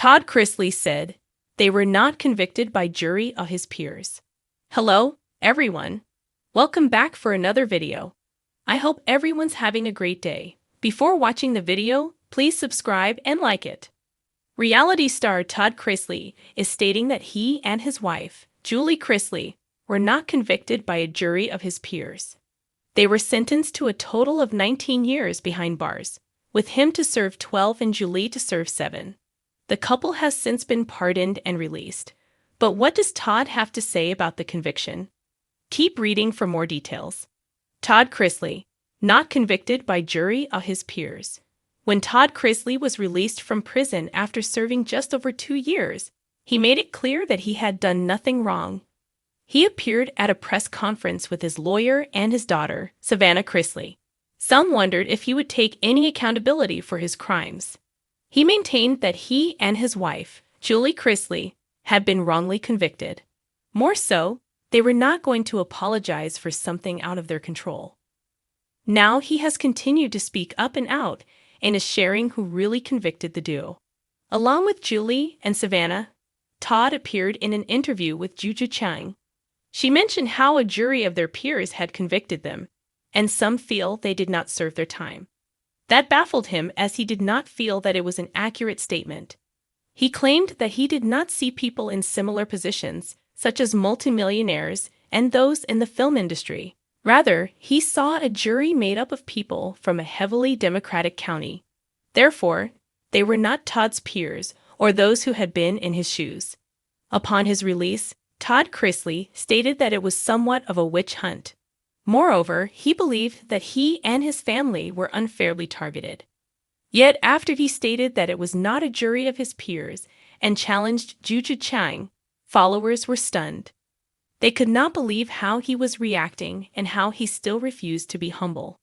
Todd Chrisley said they were not convicted by jury of his peers. Hello, everyone. Welcome back for another video. I hope everyone's having a great day. Before watching the video, please subscribe and like it. Reality star Todd Chrisley is stating that he and his wife, Julie Chrisley, were not convicted by a jury of his peers. They were sentenced to a total of 19 years behind bars, with him to serve 12 and Julie to serve 7. The couple has since been pardoned and released. But what does Todd have to say about the conviction? Keep reading for more details. Todd Chrisley, not convicted by jury of his peers. When Todd Chrisley was released from prison after serving just over 2 years, he made it clear that he had done nothing wrong. He appeared at a press conference with his lawyer and his daughter, Savannah Chrisley. Some wondered if he would take any accountability for his crimes. He maintained that he and his wife, Julie Chrisley, had been wrongly convicted. More so, they were not going to apologize for something out of their control. Now he has continued to speak up and out and is sharing who really convicted the duo. Along with Julie and Savannah, Todd appeared in an interview with Juju Chang. She mentioned how a jury of their peers had convicted them, and some feel they did not serve their time. That baffled him, as he did not feel that it was an accurate statement. He claimed that he did not see people in similar positions, such as multimillionaires and those in the film industry. Rather, he saw a jury made up of people from a heavily Democratic county. Therefore, they were not Todd's peers or those who had been in his shoes. Upon his release, Todd Chrisley stated that it was somewhat of a witch hunt. Moreover, he believed that he and his family were unfairly targeted. Yet after he stated that it was not a jury of his peers and challenged Juju Chang, followers were stunned. They could not believe how he was reacting and how he still refused to be humble.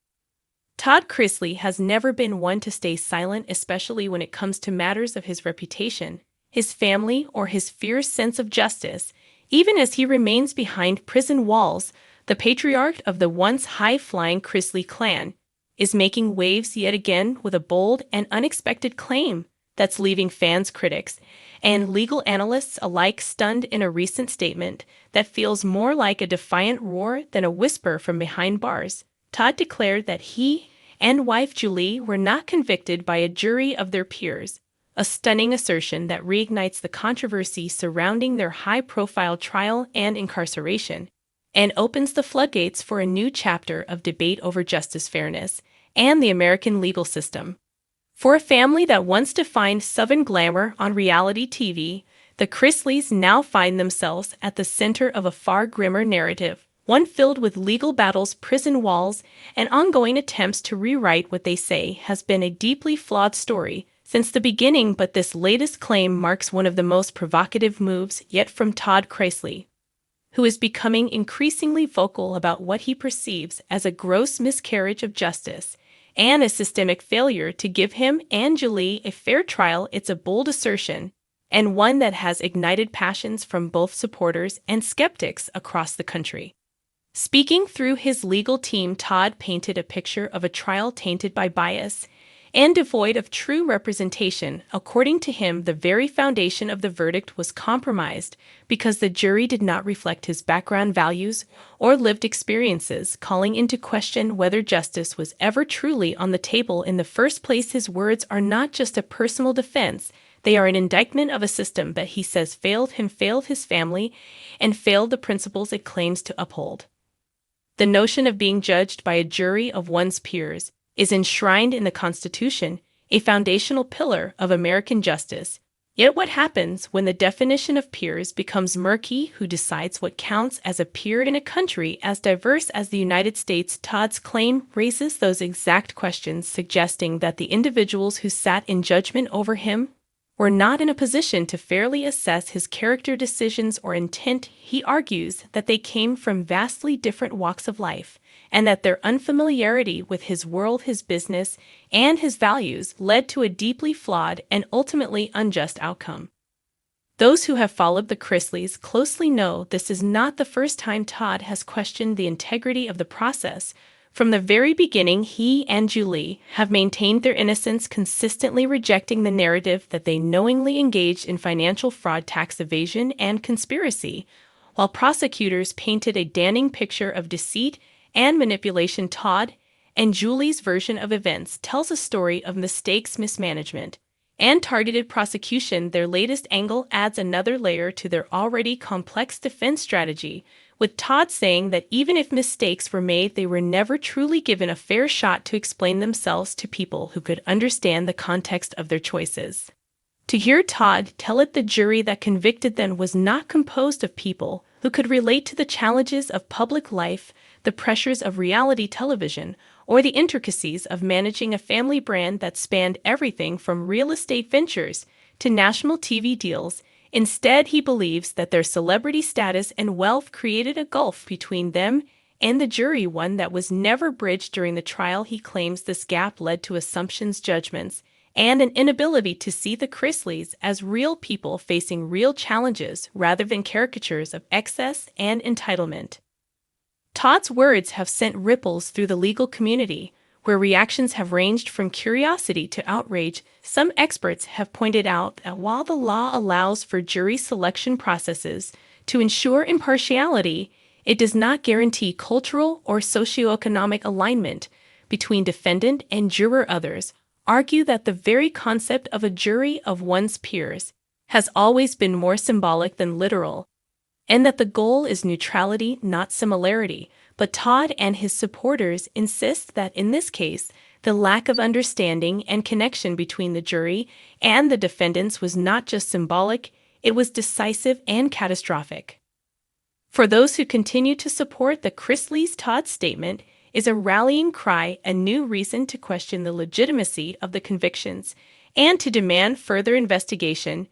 Todd Chrisley has never been one to stay silent, especially when it comes to matters of his reputation, his family, or his fierce sense of justice. Even as he remains behind prison walls, the patriarch of the once high-flying Chrisley clan is making waves yet again with a bold and unexpected claim that's leaving fans, critics, and legal analysts alike stunned in a recent statement that feels more like a defiant roar than a whisper from behind bars. Todd declared that he and wife Julie were not convicted by a jury of their peers, a stunning assertion that reignites the controversy surrounding their high-profile trial and incarceration, and opens the floodgates for a new chapter of debate over justice, fairness, and the American legal system. For a family that once defined Southern glamour on reality TV, the Chrisleys now find themselves at the center of a far grimmer narrative, one filled with legal battles, prison walls, and ongoing attempts to rewrite what they say has been a deeply flawed story since the beginning. But this latest claim marks one of the most provocative moves yet from Todd Chrisley, who is becoming increasingly vocal about what he perceives as a gross miscarriage of justice and a systemic failure to give him and Julie a fair trial. It's a bold assertion, and one that has ignited passions from both supporters and skeptics across the country. Speaking through his legal team, Todd painted a picture of a trial tainted by bias and devoid of true representation. According to him, the very foundation of the verdict was compromised because the jury did not reflect his background, values, or lived experiences, calling into question whether justice was ever truly on the table in the first place. His words are not just a personal defense, they are an indictment of a system that he says failed him, failed his family, and failed the principles it claims to uphold. The notion of being judged by a jury of one's peers is enshrined in the Constitution, a foundational pillar of American justice. Yet what happens when the definition of peers becomes murky? Who decides what counts as a peer in a country as diverse as the United States? Todd's claim raises those exact questions, suggesting that the individuals who sat in judgment over him were not in a position to fairly assess his character, decisions, or intent. He argues that they came from vastly different walks of life, and that their unfamiliarity with his world, his business, and his values led to a deeply flawed and ultimately unjust outcome. Those who have followed the Chrisleys closely know this is not the first time Todd has questioned the integrity of the process, From the very beginning, he and Julie have maintained their innocence, consistently rejecting the narrative that they knowingly engaged in financial fraud, tax evasion, and conspiracy, while prosecutors painted a damning picture of deceit and manipulation. Todd and Julie's version of events tells a story of mistakes, mismanagement, and targeted prosecution. Their latest angle adds another layer to their already complex defense strategy, with Todd saying that even if mistakes were made, they were never truly given a fair shot to explain themselves to people who could understand the context of their choices. To hear Todd tell it, the jury that convicted them was not composed of people who could relate to the challenges of public life, the pressures of reality television, or the intricacies of managing a family brand that spanned everything from real estate ventures to national TV deals. Instead, he believes that their celebrity status and wealth created a gulf between them and the jury, one that was never bridged during the trial. He claims this gap led to assumptions, judgments, and an inability to see the Chrisleys as real people facing real challenges rather than caricatures of excess and entitlement. Todd's words have sent ripples through the legal community, where reactions have ranged from curiosity to outrage. Some experts have pointed out that while the law allows for jury selection processes to ensure impartiality, it does not guarantee cultural or socioeconomic alignment between defendant and juror. Others argue that the very concept of a jury of one's peers has always been more symbolic than literal, and that the goal is neutrality, not similarity. But Todd and his supporters insist that in this case, the lack of understanding and connection between the jury and the defendants was not just symbolic, it was decisive and catastrophic. For those who continue to support the Chrisleys, Todd's statement is a rallying cry, a new reason to question the legitimacy of the convictions and to demand further investigation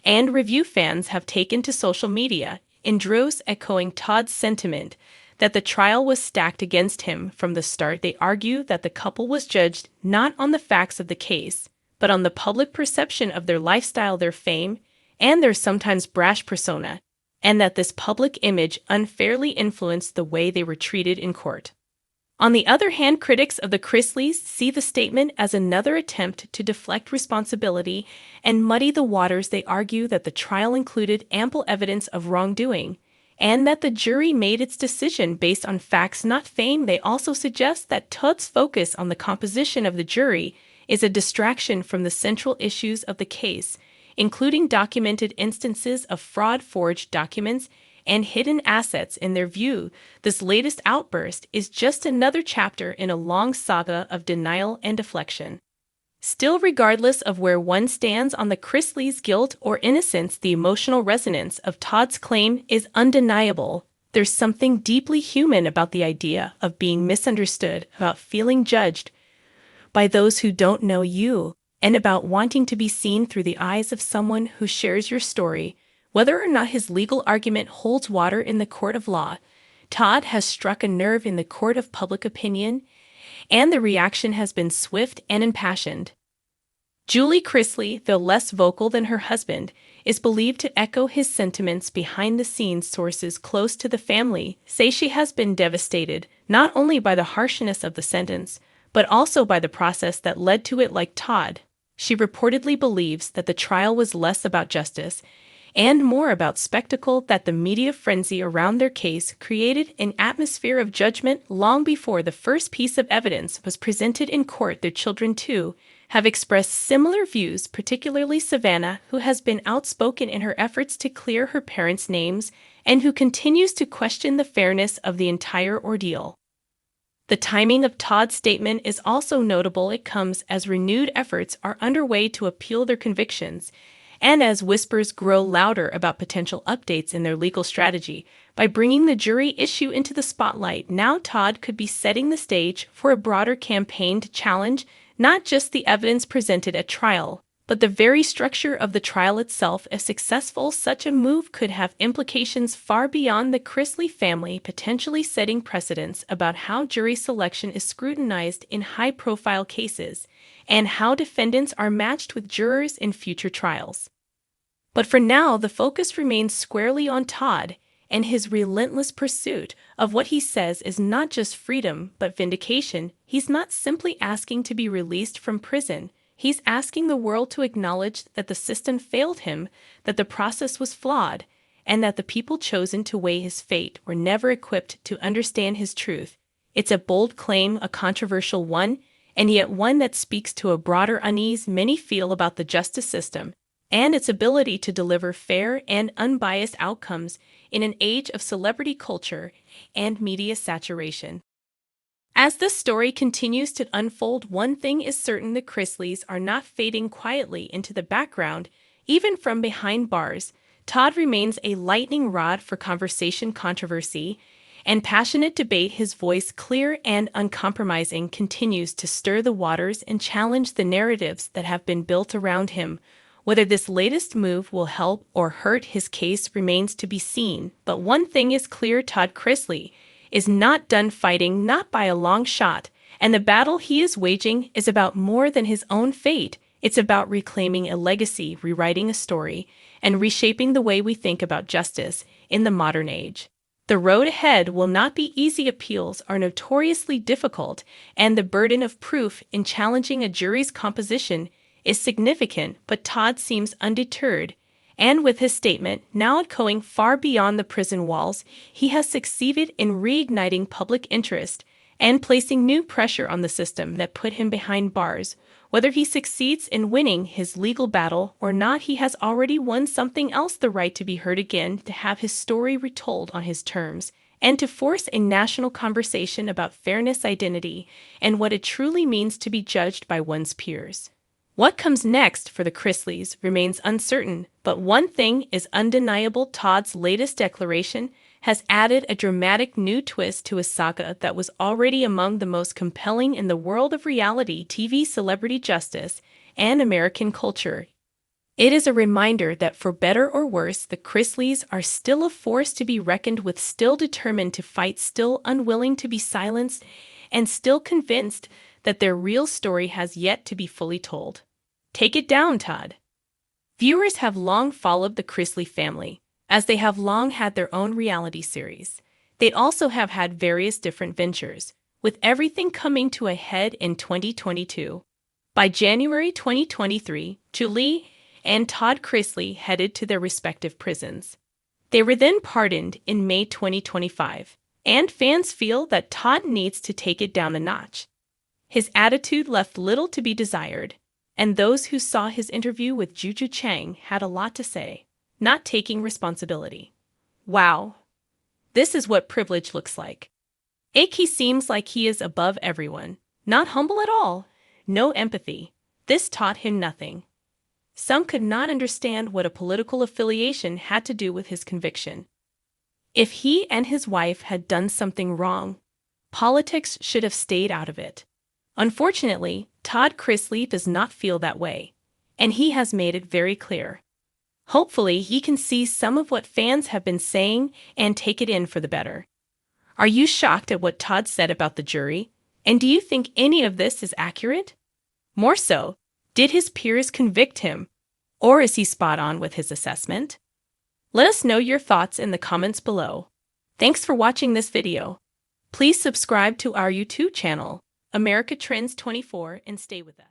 and review. Fans have taken to social media in droves, echoing Todd's sentiment that the trial was stacked against him from the start. They argue that the couple was judged not on the facts of the case, but on the public perception of their lifestyle, their fame, and their sometimes brash persona, and that this public image unfairly influenced the way they were treated in court. On the other hand, critics of the Chrisleys see the statement as another attempt to deflect responsibility and muddy the waters. They argue that the trial included ample evidence of wrongdoing, and that the jury made its decision based on facts, not fame. They also suggest that Todd's focus on the composition of the jury is a distraction from the central issues of the case, including documented instances of fraud, forged documents, and hidden assets. In their view, this latest outburst is just another chapter in a long saga of denial and deflection. Still, regardless of where one stands on the Chrisleys' guilt or innocence, the emotional resonance of Todd's claim is undeniable. There's something deeply human about the idea of being misunderstood, about feeling judged by those who don't know you, and about wanting to be seen through the eyes of someone who shares your story. Whether or not his legal argument holds water in the court of law, Todd has struck a nerve in the court of public opinion, and the reaction has been swift and impassioned. Julie Chrisley, though less vocal than her husband, is believed to echo his sentiments behind the scenes. Sources close to the family say she has been devastated not only by the harshness of the sentence, but also by the process that led to it. Like Todd, she reportedly believes that the trial was less about justice and more about spectacle, that the media frenzy around their case created an atmosphere of judgment long before the first piece of evidence was presented in court. Their children, too, have expressed similar views, particularly Savannah, who has been outspoken in her efforts to clear her parents' names and who continues to question the fairness of the entire ordeal. The timing of Todd's statement is also notable. It comes as renewed efforts are underway to appeal their convictions, and as whispers grow louder about potential updates in their legal strategy. By bringing the jury issue into the spotlight, now Todd could be setting the stage for a broader campaign to challenge not just the evidence presented at trial, but the very structure of the trial itself. If successful, such a move could have implications far beyond the Chrisley family, potentially setting precedents about how jury selection is scrutinized in high-profile cases and how defendants are matched with jurors in future trials. But for now, the focus remains squarely on Todd and his relentless pursuit of what he says is not just freedom but vindication. He's not simply asking to be released from prison. He's asking the world to acknowledge that the system failed him, that the process was flawed, and that the people chosen to weigh his fate were never equipped to understand his truth. It's a bold claim, a controversial one, and yet one that speaks to a broader unease many feel about the justice system and its ability to deliver fair and unbiased outcomes in an age of celebrity culture and media saturation. As this story continues to unfold, one thing is certain: the Chrisleys are not fading quietly into the background. Even from behind bars, Todd remains a lightning rod for conversation, controversy, and passionate debate. His voice, clear and uncompromising, continues to stir the waters and challenge the narratives that have been built around him. Whether this latest move will help or hurt his case remains to be seen, but one thing is clear: Todd Chrisley is not done fighting, not by a long shot, and the battle he is waging is about more than his own fate. It's about reclaiming a legacy, rewriting a story, and reshaping the way we think about justice in the modern age. The road ahead will not be easy. Appeals are notoriously difficult, and the burden of proof in challenging a jury's composition is significant, but Todd seems undeterred. And with his statement now echoing far beyond the prison walls, he has succeeded in reigniting public interest and placing new pressure on the system that put him behind bars. Whether he succeeds in winning his legal battle or not, he has already won something else: the right to be heard again, to have his story retold on his terms, and to force a national conversation about fairness, identity, and what it truly means to be judged by one's peers. What comes next for the Chrisleys remains uncertain, but one thing is undeniable: Todd's latest declaration has added a dramatic new twist to a saga that was already among the most compelling in the world of reality TV, celebrity justice, and American culture. It is a reminder that, for better or worse, the Chrisleys are still a force to be reckoned with, still determined to fight, still unwilling to be silenced, and still convinced that their real story has yet to be fully told. Take it down, Todd. Viewers have long followed the Chrisley family, as they have long had their own reality series. They also have had various different ventures, with everything coming to a head in 2022. By January 2023, Julie and Todd Chrisley headed to their respective prisons. They were then pardoned in May 2025, and fans feel that Todd needs to take it down a notch. His attitude left little to be desired, and those who saw his interview with Juju Chang had a lot to say. Not taking responsibility. Wow. This is what privilege looks like. He seems like he is above everyone. Not humble at all. No empathy. This taught him nothing. Some could not understand what a political affiliation had to do with his conviction. If he and his wife had done something wrong, politics should have stayed out of it. Unfortunately, Todd Chrisley does not feel that way, and he has made it very clear. Hopefully, he can see some of what fans have been saying and take it in for the better. Are you shocked at what Todd said about the jury? And do you think any of this is accurate? More so, did his peers convict him? Or is he spot on with his assessment? Let us know your thoughts in the comments below. Thanks for watching this video. Please subscribe to our YouTube channel, America Trends 24, and stay with us.